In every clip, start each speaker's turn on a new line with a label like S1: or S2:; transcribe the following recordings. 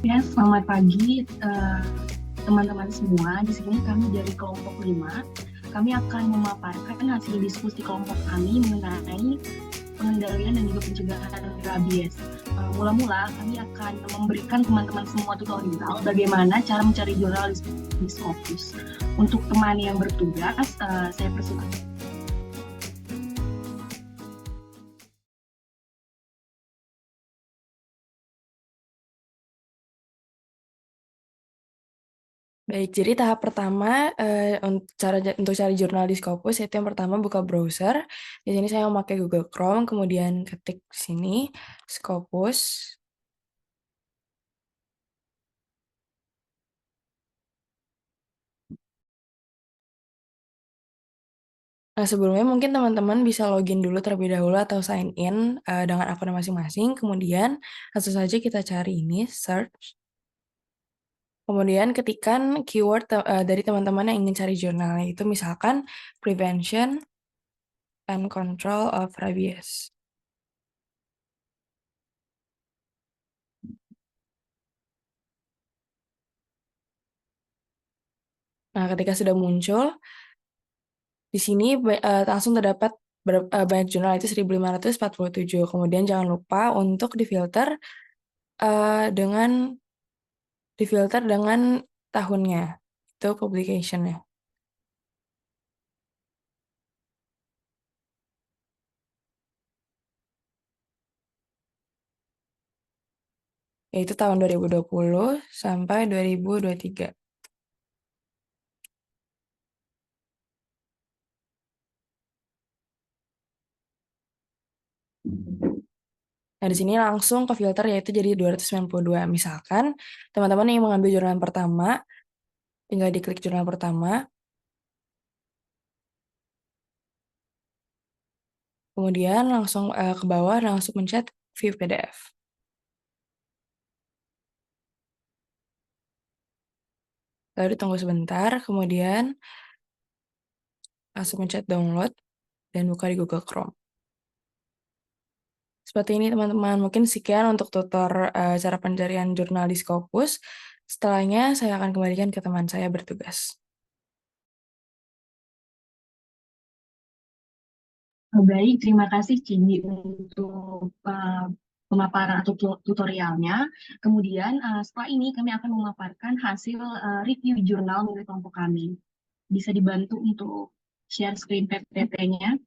S1: Ya, selamat pagi teman-teman semua. Di sini kami dari kelompok 5. Kami akan memaparkan hasil diskusi kelompok kami mengenai pengendalian dan juga pencegahan rabies. Mula-mula kami akan memberikan teman-teman semua tutorial bagaimana cara mencari jurnal di Scopus. Untuk teman yang bertugas, saya persilakan.
S2: Baik, jadi tahap pertama, untuk cari jurnal di Scopus, itu yang pertama buka browser. Di sini saya memakai Google Chrome, kemudian ketik di sini Scopus. Nah, sebelumnya mungkin teman-teman bisa login dulu terlebih dahulu atau sign in, dengan akun masing-masing, kemudian langsung saja kita cari ini, search. Kemudian ketikkan keyword dari teman-teman yang ingin cari jurnalnya, itu misalkan prevention and control of rabies. Nah, ketika sudah muncul, di sini langsung terdapat banyak jurnal, itu 1.547. Kemudian jangan lupa untuk dengan tahunnya, itu publication-nya. Yaitu tahun 2020 sampai 2023. Nah, di sini langsung ke filter yaitu jadi 292. Misalkan teman-teman yang mengambil jurnal pertama, tinggal diklik jurnal pertama, kemudian langsung ke bawah langsung pencet view PDF. Lalu tunggu sebentar, kemudian langsung pencet download dan buka di Google Chrome. Seperti ini teman-teman, mungkin sekian untuk tutor cara pencarian jurnal di Scopus. Setelahnya saya akan kembalikan ke teman saya bertugas.
S1: Baik, terima kasih Cindy untuk pemaparan atau tutorialnya. Kemudian setelah ini kami akan memaparkan hasil review jurnal milik kelompok kami. Bisa dibantu untuk share screen PPT-nya.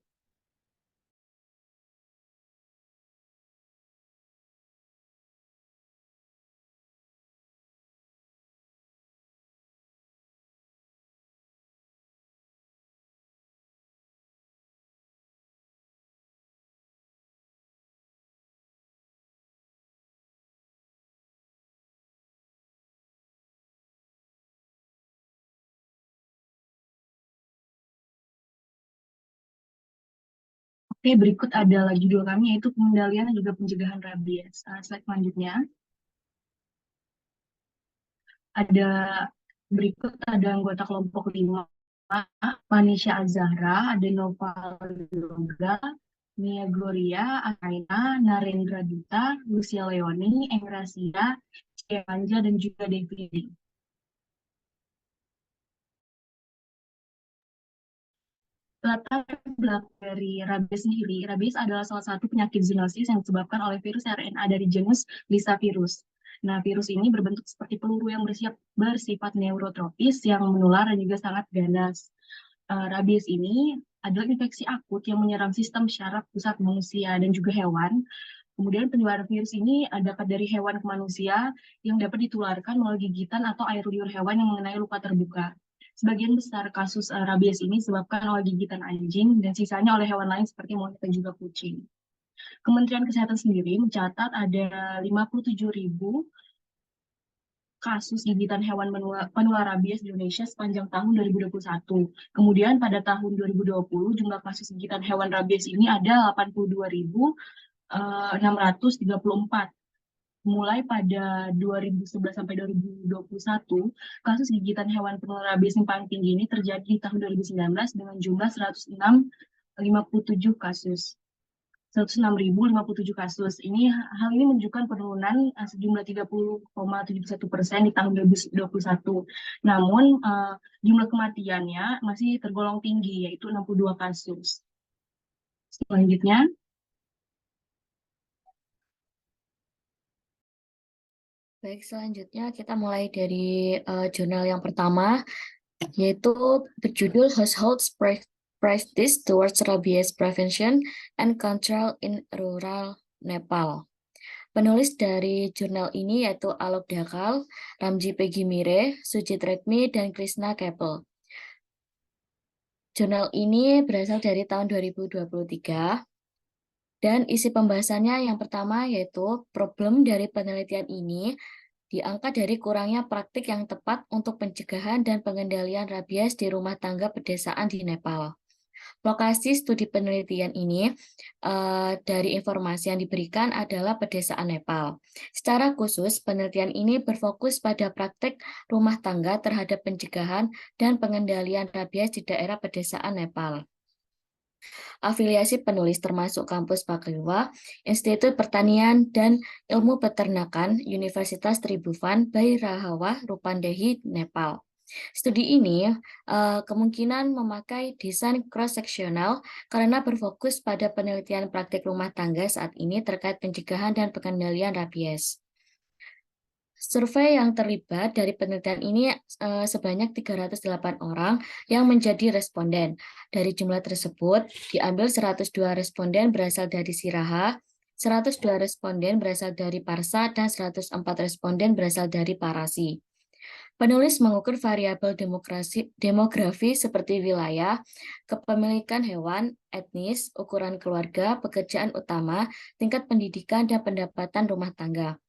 S1: Oke, berikut adalah judul kami yaitu pengendalian dan juga pencegahan rabies. Slide selanjutnya. Ada berikut ada anggota kelompok 5, Manisha Azahra, ada Noval Yoga, Mia Gloria, Akaina, Narendra Dutta, Lucia Leoni, Engracia, Anja, dan juga Devi. Latar belakang dari rabies sendiri, rabies adalah salah satu penyakit zoonosis yang disebabkan oleh virus RNA dari genus Lissa virus. Nah, virus ini berbentuk seperti peluru yang bersifat neurotropis yang menular dan juga sangat ganas. Rabies ini adalah infeksi akut yang menyerang sistem syaraf pusat manusia dan juga hewan. Kemudian penularan virus ini dapat dari hewan ke manusia yang dapat ditularkan melalui gigitan atau air liur hewan yang mengenai luka terbuka. Sebagian besar kasus rabies ini disebabkan oleh gigitan anjing dan sisanya oleh hewan lain seperti monyet dan juga kucing. Kementerian Kesehatan sendiri mencatat ada 57.000 kasus gigitan hewan penular rabies di Indonesia sepanjang tahun 2021. Kemudian pada tahun 2020 jumlah kasus gigitan hewan rabies ini ada 82.634. Mulai pada 2011 sampai 2021, kasus gigitan hewan penular rabies yang paling tinggi ini terjadi di tahun 2019 dengan jumlah 106.57 kasus. 106.057 kasus. Hal ini menunjukkan penurunan sejumlah 30,71% di tahun 2021. Namun jumlah kematiannya masih tergolong tinggi, yaitu 62 kasus. Selanjutnya,
S3: Baik, selanjutnya kita mulai dari jurnal yang pertama, yaitu berjudul Households Practice Towards Rabies Prevention and Control in Rural Nepal. Penulis dari jurnal ini yaitu Alok Dakal, Ramji Pegimire, Sujit Redmi, dan Krishna Keppel. Jurnal ini berasal dari tahun 2023, dan isi pembahasannya yang pertama yaitu problem dari penelitian ini diangkat dari kurangnya praktik yang tepat untuk pencegahan dan pengendalian rabies di rumah tangga pedesaan di Nepal. Lokasi studi penelitian ini dari informasi yang diberikan adalah pedesaan Nepal. Secara khusus, penelitian ini berfokus pada praktik rumah tangga terhadap pencegahan dan pengendalian rabies di daerah pedesaan Nepal. Afiliasi penulis termasuk Kampus Paklewa, Institut Pertanian dan Ilmu Peternakan, Universitas Tribhuvan, Bhairahawa, Rupandehi, Nepal. Studi ini kemungkinan memakai desain cross-seksional karena berfokus pada penelitian praktik rumah tangga saat ini terkait pencegahan dan pengendalian rabies. Survei yang terlibat dari penelitian ini sebanyak 308 orang yang menjadi responden. Dari jumlah tersebut, diambil 102 responden berasal dari Siraha, 102 responden berasal dari Parsa, dan 104 responden berasal dari Parasi. Penulis mengukur variabel demografi seperti wilayah, kepemilikan hewan, etnis, ukuran keluarga, pekerjaan utama, tingkat pendidikan, dan pendapatan rumah tangga.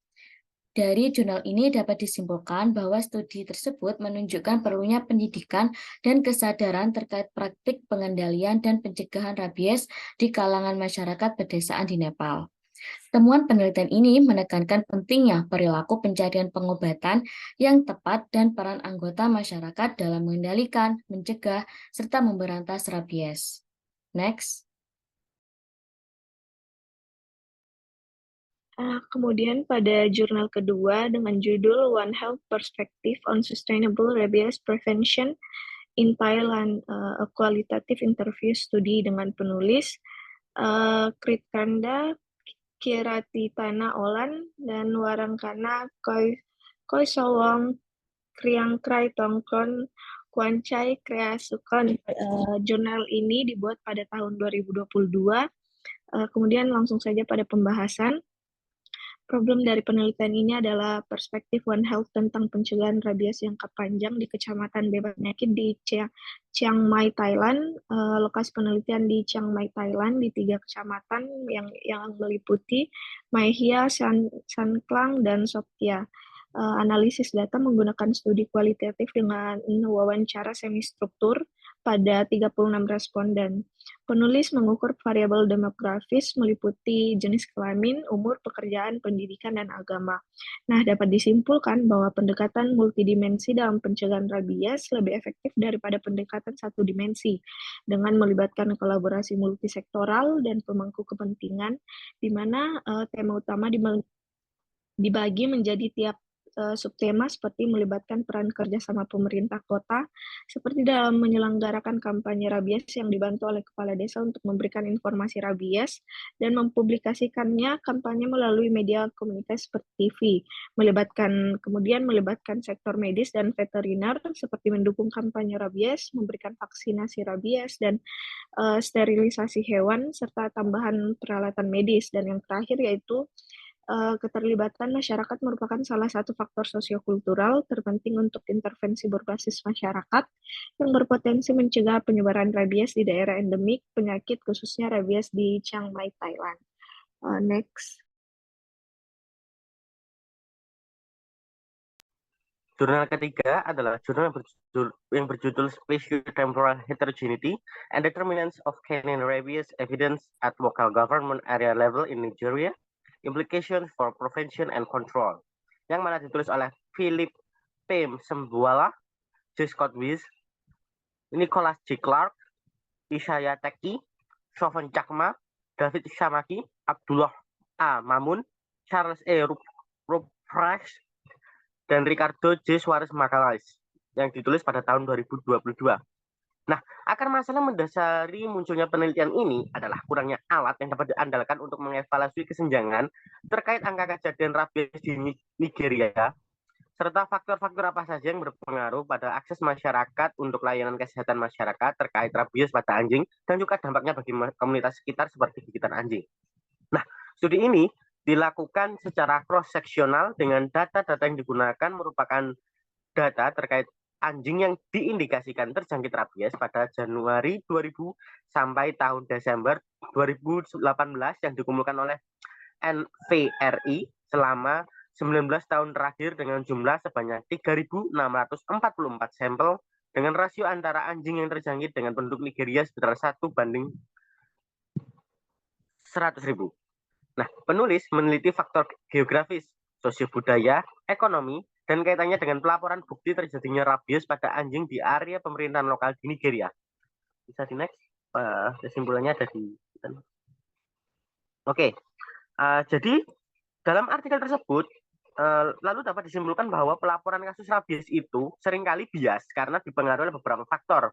S3: Dari jurnal ini dapat disimpulkan bahwa studi tersebut menunjukkan perlunya pendidikan dan kesadaran terkait praktik pengendalian dan pencegahan rabies di kalangan masyarakat pedesaan di Nepal. Temuan penelitian ini menekankan pentingnya perilaku pencarian pengobatan yang tepat dan peran anggota masyarakat dalam mengendalikan, mencegah, serta memberantas rabies. Next.
S4: Kemudian pada jurnal kedua dengan judul One Health Perspective on Sustainable Rabies Prevention in Thailand, a qualitative interview studi dengan penulis Kritkanda Kiratitana Olan dan Warangkana Koisowong Kriangkrai Tongkron Kwancai Kreasukon. Jurnal ini dibuat pada tahun 2022. Kemudian langsung saja pada pembahasan. Problem dari penelitian ini adalah perspektif One Health tentang pencegahan rabies jangka panjang di Kecamatan Bebas Penyakit di Chiang Mai, Thailand. Lokasi penelitian di Chiang Mai, Thailand di 3 kecamatan yang meliputi Mai Hia, San Klang, dan Soptia. Analisis data menggunakan studi kualitatif dengan wawancara semi-struktur pada 36 responden. Penulis mengukur variabel demografis meliputi jenis kelamin, umur, pekerjaan, pendidikan, dan agama. Nah, dapat disimpulkan bahwa pendekatan multidimensi dalam pencegahan rabies lebih efektif daripada pendekatan satu dimensi dengan melibatkan kolaborasi multisektoral dan pemangku kepentingan, di mana tema utama dibagi menjadi tiap subtema seperti melibatkan peran kerjasama pemerintah kota, seperti dalam menyelenggarakan kampanye rabies yang dibantu oleh kepala desa untuk memberikan informasi rabies dan mempublikasikannya kampanye melalui media komunikasi seperti TV, kemudian melibatkan sektor medis dan veteriner seperti mendukung kampanye rabies, memberikan vaksinasi rabies dan sterilisasi hewan serta tambahan peralatan medis, dan yang terakhir yaitu keterlibatan masyarakat merupakan salah satu faktor sosiokultural terpenting untuk intervensi berbasis masyarakat yang berpotensi mencegah penyebaran rabies di daerah endemik penyakit, khususnya rabies di Chiang Mai, Thailand. Next.
S5: Jurnal ketiga adalah jurnal yang berjudul Spatio-Temporal Heterogeneity and Determinants of Canine Rabies Evidence at Local Government Area Level in Nigeria, Implications for Prevention and Control, yang mana ditulis oleh Philip P. Sembuala, J. Scott Weiss, Nicholas J. Clark, Ishaya Teki, Shovan Chakma, David Shamaki, Abdullah A. Mamun, Charles E. Ruprecht, dan Ricardo J. Suarez Macalais yang ditulis pada tahun 2022. Nah, akar masalah mendasari munculnya penelitian ini adalah kurangnya alat yang dapat diandalkan untuk mengevaluasi kesenjangan terkait angka kejadian rabies di Nigeria, serta faktor-faktor apa saja yang berpengaruh pada akses masyarakat untuk layanan kesehatan masyarakat terkait rabies pada anjing, dan juga dampaknya bagi komunitas sekitar seperti gigitan anjing. Nah, studi ini dilakukan secara cross-seksional dengan data-data yang digunakan merupakan data terkait anjing yang diindikasikan terjangkit rabies pada Januari 2000 sampai tahun Desember 2018 yang dikumpulkan oleh NVRI selama 19 tahun terakhir dengan jumlah sebanyak 3.644 sampel dengan rasio antara anjing yang terjangkit dengan penduduk Nigeria sekitar 1:100.000. Nah, penulis meneliti faktor geografis, sosiobudaya, ekonomi, dan kaitannya dengan pelaporan bukti terjadinya rabies pada anjing di area pemerintahan lokal di Nigeria. Bisa di next, kesimpulannya ada di. Oke, jadi dalam artikel tersebut lalu dapat disimpulkan bahwa pelaporan kasus rabies itu seringkali bias karena dipengaruhi oleh beberapa faktor,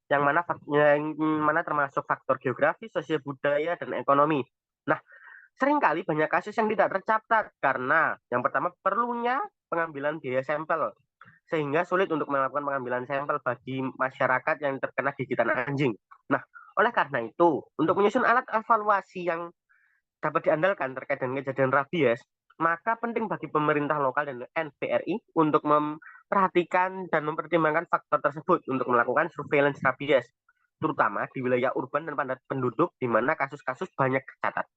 S5: yang mana termasuk faktor geografis, sosiobudaya, dan ekonomi. Nah, seringkali banyak kasus yang tidak tercatat karena yang pertama perlunya pengambilan biaya sampel, sehingga sulit untuk melakukan pengambilan sampel bagi masyarakat yang terkena gigitan anjing. Nah, oleh karena itu, untuk menyusun alat evaluasi yang dapat diandalkan terkait dengan kejadian rabies, maka penting bagi pemerintah lokal dan NVRI untuk memperhatikan dan mempertimbangkan faktor tersebut untuk melakukan surveillance rabies, terutama di wilayah urban dan padat penduduk di mana kasus-kasus banyak tercatat.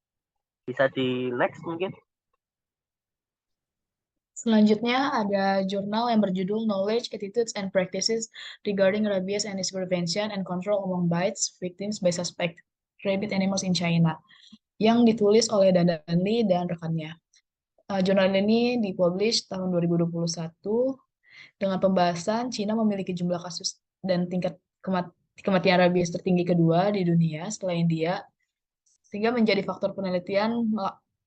S5: Bisa di next mungkin.
S6: Selanjutnya ada jurnal yang berjudul Knowledge, Attitudes, and Practices Regarding Rabies and its Prevention and Control Among Bites Victims by Suspect Rabid Animals in China, yang ditulis oleh Dadan Lee dan rekannya. Jurnal ini dipublish tahun 2021 dengan pembahasan China memiliki jumlah kasus dan tingkat kematian rabies tertinggi kedua di dunia setelah India, sehingga menjadi faktor penelitian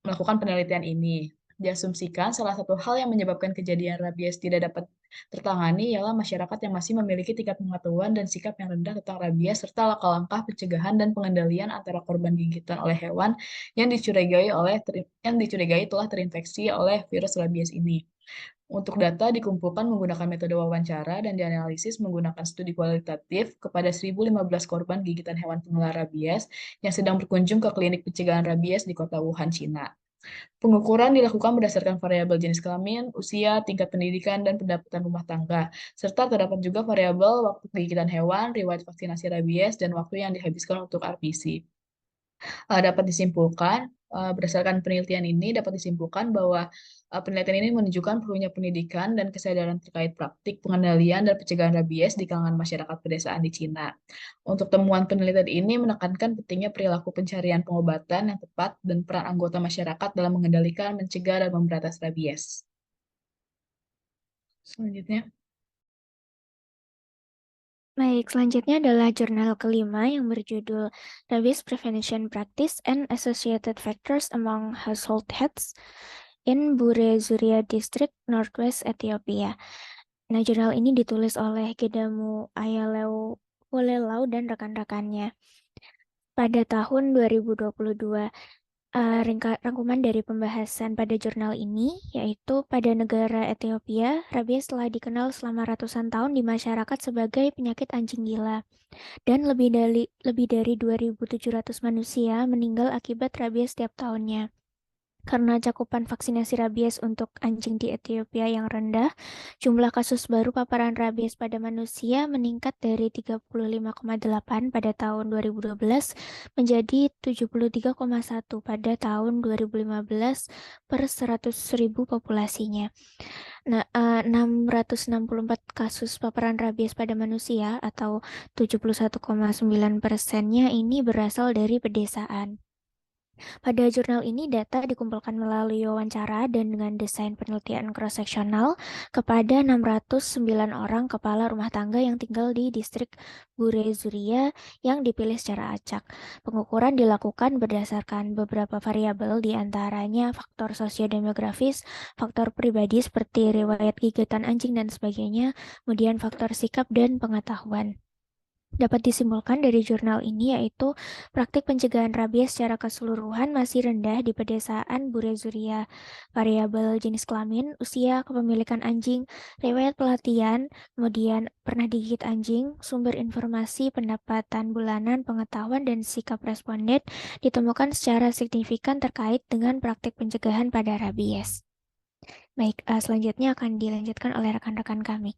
S6: melakukan penelitian ini. Diasumsikan salah satu hal yang menyebabkan kejadian rabies tidak dapat tertangani ialah masyarakat yang masih memiliki tingkat pengetahuan dan sikap yang rendah tentang rabies serta langkah-langkah pencegahan dan pengendalian antara korban gigitan oleh hewan yang dicurigai telah terinfeksi oleh virus rabies ini. Untuk data dikumpulkan menggunakan metode wawancara dan dianalisis menggunakan studi kualitatif kepada 1.015 korban gigitan hewan penular rabies yang sedang berkunjung ke klinik pencegahan rabies di kota Wuhan, Cina. Pengukuran dilakukan berdasarkan variabel jenis kelamin, usia, tingkat pendidikan, dan pendapatan rumah tangga, serta terdapat juga variabel waktu gigitan hewan, riwayat vaksinasi rabies, dan waktu yang dihabiskan untuk RPC. Dapat disimpulkan, berdasarkan penelitian ini dapat disimpulkan bahwa penelitian ini menunjukkan perlunya pendidikan dan kesadaran terkait praktik pengendalian dan pencegahan rabies di kalangan masyarakat pedesaan di Cina. Untuk temuan penelitian ini menekankan pentingnya perilaku pencarian pengobatan yang tepat dan peran anggota masyarakat dalam mengendalikan, mencegah, dan memberantas rabies. Selanjutnya.
S7: Baik, selanjutnya adalah jurnal kelima yang berjudul Rabies Prevention Practice and Associated Factors Among Household Pets in Bure Zuria District, Northwest Ethiopia. Nah, jurnal ini ditulis oleh Gedamu Ayalew Wolelau dan rekan-rekannya. Pada tahun 2022, rangkuman dari pembahasan pada jurnal ini, yaitu pada negara Ethiopia, rabies telah dikenal selama ratusan tahun di masyarakat sebagai penyakit anjing gila. Dan lebih dari 2.700 manusia meninggal akibat rabies setiap tahunnya. Karena cakupan vaksinasi rabies untuk anjing di Ethiopia yang rendah, jumlah kasus baru paparan rabies pada manusia meningkat dari 35,8 pada tahun 2012 menjadi 73,1 pada tahun 2015 per 100.000 populasinya. Nah, 664 kasus paparan rabies pada manusia atau 71,9%-nya ini berasal dari pedesaan. Pada jurnal ini, data dikumpulkan melalui wawancara dan dengan desain penelitian cross-seksional kepada 609 orang kepala rumah tangga yang tinggal di distrik Bure Zuria yang dipilih secara acak. Pengukuran dilakukan berdasarkan beberapa variabel, di antaranya faktor sosiodemografis, faktor pribadi seperti riwayat gigitan anjing dan sebagainya, kemudian faktor sikap dan pengetahuan. Dapat disimpulkan dari jurnal ini yaitu praktik pencegahan rabies secara keseluruhan masih rendah di pedesaan Bure Zuria. Variabel jenis kelamin, usia, kepemilikan anjing, riwayat pelatihan, kemudian pernah digigit anjing, sumber informasi, pendapatan bulanan, pengetahuan, dan sikap responden ditemukan secara signifikan terkait dengan praktik pencegahan pada rabies. Baik, selanjutnya akan dilanjutkan oleh rekan-rekan kami.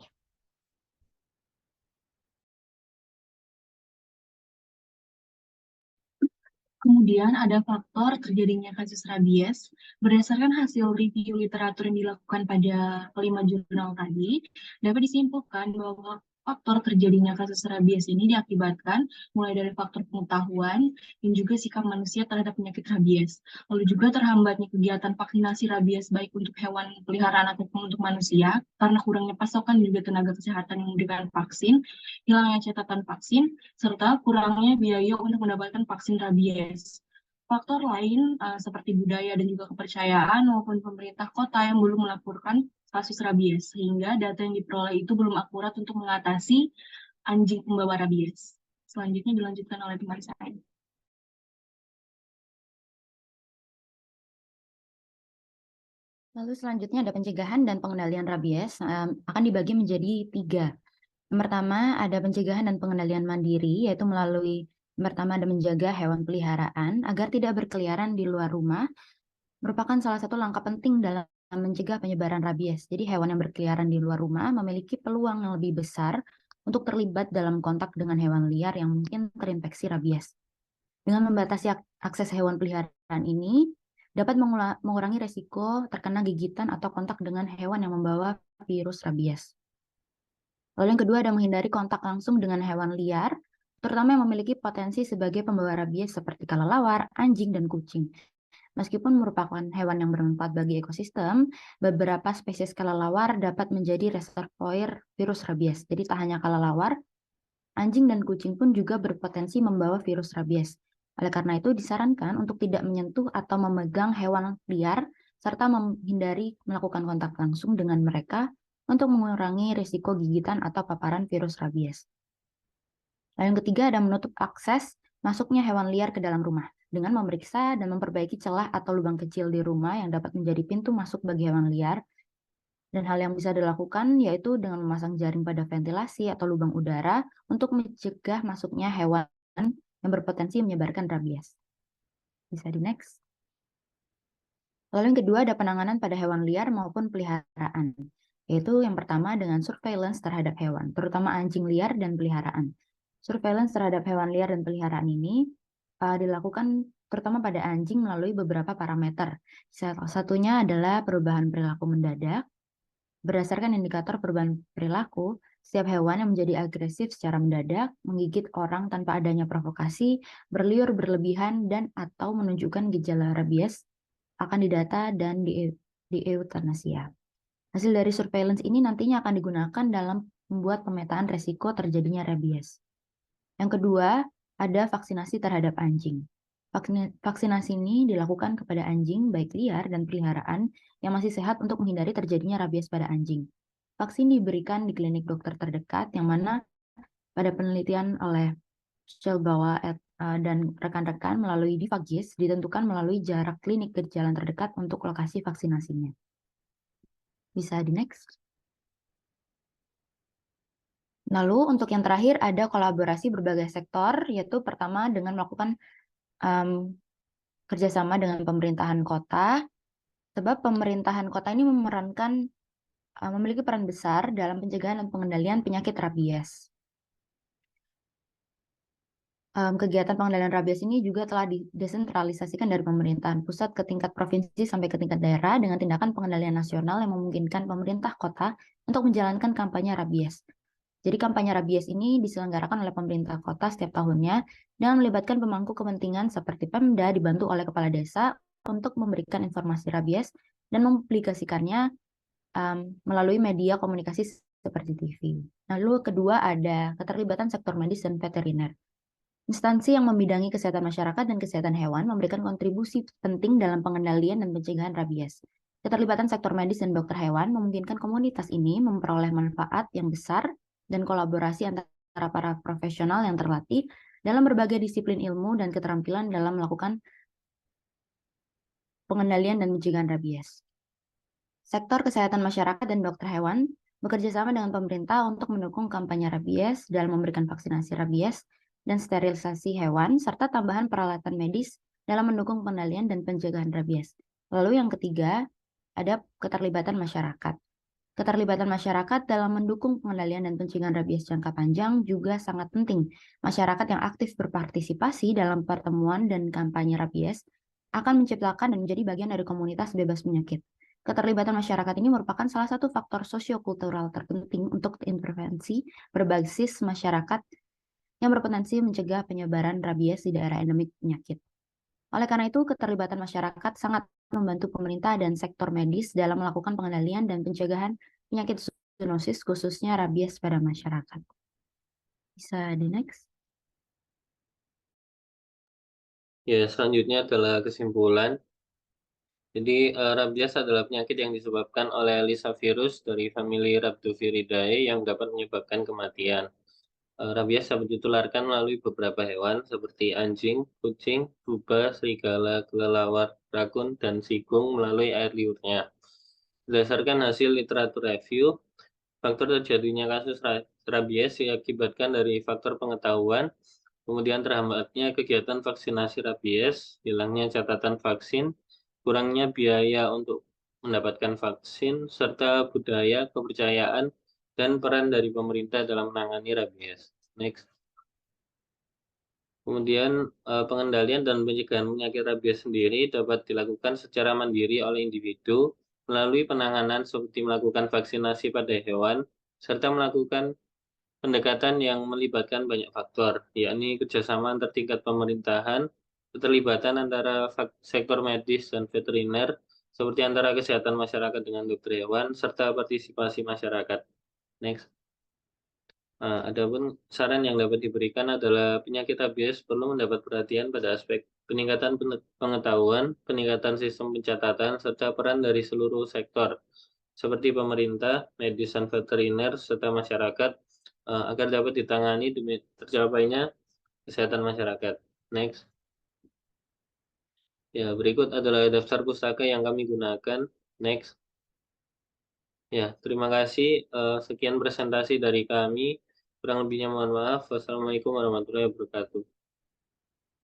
S1: Kemudian ada faktor terjadinya kasus rabies. Berdasarkan hasil review literatur yang dilakukan pada kelima jurnal tadi, dapat disimpulkan bahwa faktor terjadinya kasus rabies ini diakibatkan mulai dari faktor pengetahuan dan juga sikap manusia terhadap penyakit rabies. Lalu juga terhambatnya kegiatan vaksinasi rabies baik untuk hewan peliharaan ataupun untuk manusia karena kurangnya pasokan juga tenaga kesehatan yang memberikan vaksin, hilangnya catatan vaksin, serta kurangnya biaya untuk mendapatkan vaksin rabies. Faktor lain seperti budaya dan juga kepercayaan maupun pemerintah kota yang belum melaporkan kasus rabies, sehingga data yang diperoleh itu belum akurat untuk mengatasi anjing pembawa rabies. Selanjutnya dilanjutkan oleh teman saya.
S8: Lalu selanjutnya ada pencegahan dan pengendalian rabies, akan dibagi menjadi 3. Yang pertama ada pencegahan dan pengendalian mandiri, yaitu melalui yang pertama ada menjaga hewan peliharaan agar tidak berkeliaran di luar rumah, merupakan salah satu langkah penting dalam mencegah penyebaran rabies. Jadi hewan yang berkeliaran di luar rumah memiliki peluang yang lebih besar untuk terlibat dalam kontak dengan hewan liar yang mungkin terinfeksi rabies. Dengan membatasi akses hewan peliharaan ini, dapat mengurangi resiko terkena gigitan atau kontak dengan hewan yang membawa virus rabies. Lalu yang kedua ada menghindari kontak langsung dengan hewan liar, terutama yang memiliki potensi sebagai pembawa rabies seperti kelelawar, anjing, dan kucing. Meskipun merupakan hewan yang bermanfaat bagi ekosistem, beberapa spesies kelelawar dapat menjadi reservoir virus rabies. Jadi tak hanya kelelawar, anjing dan kucing pun juga berpotensi membawa virus rabies. Oleh karena itu disarankan untuk tidak menyentuh atau memegang hewan liar, serta menghindari melakukan kontak langsung dengan mereka untuk mengurangi risiko gigitan atau paparan virus rabies. Lalu yang ketiga ada menutup akses masuknya hewan liar ke dalam rumah dengan memeriksa dan memperbaiki celah atau lubang kecil di rumah yang dapat menjadi pintu masuk bagi hewan liar. Dan hal yang bisa dilakukan yaitu dengan memasang jaring pada ventilasi atau lubang udara untuk mencegah masuknya hewan yang berpotensi menyebarkan rabies. Bisa di next. Lalu yang kedua ada penanganan pada hewan liar maupun peliharaan. Yaitu yang pertama dengan surveillance terhadap hewan, terutama anjing liar dan peliharaan. Surveillance terhadap hewan liar dan peliharaan ini dilakukan terutama pada anjing melalui beberapa parameter. Salah satunya adalah perubahan perilaku mendadak. Berdasarkan indikator perubahan perilaku, setiap hewan yang menjadi agresif secara mendadak, menggigit orang tanpa adanya provokasi, berliur berlebihan, dan atau menunjukkan gejala rabies akan didata dan dieuthanasia. Hasil dari surveillance ini nantinya akan digunakan dalam membuat pemetaan resiko terjadinya rabies. Yang kedua, ada vaksinasi terhadap anjing. Vaksinasi ini dilakukan kepada anjing, baik liar dan peliharaan, yang masih sehat untuk menghindari terjadinya rabies pada anjing. Vaksin diberikan di klinik dokter terdekat, yang mana pada penelitian oleh Shelbawa dan rekan-rekan melalui Divagis ditentukan melalui jarak klinik ke jalan terdekat untuk lokasi vaksinasinya. Bisa di next. Lalu untuk yang terakhir ada kolaborasi berbagai sektor, yaitu pertama dengan melakukan kerjasama dengan pemerintahan kota, sebab pemerintahan kota ini memiliki peran besar dalam pencegahan dan pengendalian penyakit rabies. Kegiatan pengendalian rabies ini juga telah didesentralisasikan dari pemerintahan pusat ke tingkat provinsi sampai ke tingkat daerah dengan tindakan pengendalian nasional yang memungkinkan pemerintah kota untuk menjalankan kampanye rabies. Jadi kampanye rabies ini diselenggarakan oleh pemerintah kota setiap tahunnya dengan melibatkan pemangku kepentingan seperti Pemda dibantu oleh kepala desa untuk memberikan informasi rabies dan mempublikasikannya melalui media komunikasi seperti TV. Lalu kedua ada keterlibatan sektor medis dan veteriner. Instansi yang membidangi kesehatan masyarakat dan kesehatan hewan memberikan kontribusi penting dalam pengendalian dan pencegahan rabies. Keterlibatan sektor medis dan dokter hewan memungkinkan komunitas ini memperoleh manfaat yang besar dan kolaborasi antara para profesional yang terlatih dalam berbagai disiplin ilmu dan keterampilan dalam melakukan pengendalian dan pencegahan rabies. Sektor kesehatan masyarakat dan dokter hewan bekerja sama dengan pemerintah untuk mendukung kampanye rabies dalam memberikan vaksinasi rabies dan sterilisasi hewan, serta tambahan peralatan medis dalam mendukung pengendalian dan pencegahan rabies. Lalu yang ketiga, ada keterlibatan masyarakat. Keterlibatan masyarakat dalam mendukung pengendalian dan pencegahan rabies jangka panjang juga sangat penting. Masyarakat yang aktif berpartisipasi dalam pertemuan dan kampanye rabies akan menciptakan dan menjadi bagian dari komunitas bebas penyakit. Keterlibatan masyarakat ini merupakan salah satu faktor sosiokultural terpenting untuk intervensi berbasis masyarakat yang berpotensi mencegah penyebaran rabies di daerah endemik penyakit. Oleh karena itu, keterlibatan masyarakat sangat membantu pemerintah dan sektor medis dalam melakukan pengendalian dan pencegahan penyakit zoonosis, khususnya rabies pada masyarakat. Bisa di next.
S9: Ya, selanjutnya adalah kesimpulan. Jadi, rabies adalah penyakit yang disebabkan oleh Lissa virus dari famili Rhabdoviridae yang dapat menyebabkan kematian. Rabies dapat ditularkan melalui beberapa hewan seperti anjing, kucing, rubah, serigala, kelelawar, rakun, dan sigung melalui air liurnya. Berdasarkan hasil literatur review, faktor terjadinya kasus rabies diakibatkan dari faktor pengetahuan, kemudian terhambatnya kegiatan vaksinasi rabies, hilangnya catatan vaksin, kurangnya biaya untuk mendapatkan vaksin, serta budaya, kepercayaan, dan peran dari pemerintah dalam menangani rabies. Next. Kemudian pengendalian dan pencegahan penyakit rabies sendiri dapat dilakukan secara mandiri oleh individu melalui penanganan seperti melakukan vaksinasi pada hewan, serta melakukan pendekatan yang melibatkan banyak faktor, yakni kerjasama antar tingkat pemerintahan, keterlibatan antara sektor medis dan veteriner, seperti antara kesehatan masyarakat dengan dokter hewan, serta partisipasi masyarakat. Next. Adapun saran yang dapat diberikan adalah penyakit rabies perlu mendapat perhatian pada aspek peningkatan pengetahuan, peningkatan sistem pencatatan, serta peran dari seluruh sektor, seperti pemerintah, medis dan veteriner, serta masyarakat, agar dapat ditangani demi tercapainya kesehatan masyarakat. Next. Ya, berikut adalah daftar pustaka yang kami gunakan. Next. Ya, terima kasih. Sekian presentasi dari kami. Kurang lebihnya mohon maaf. Wassalamualaikum warahmatullahi wabarakatuh.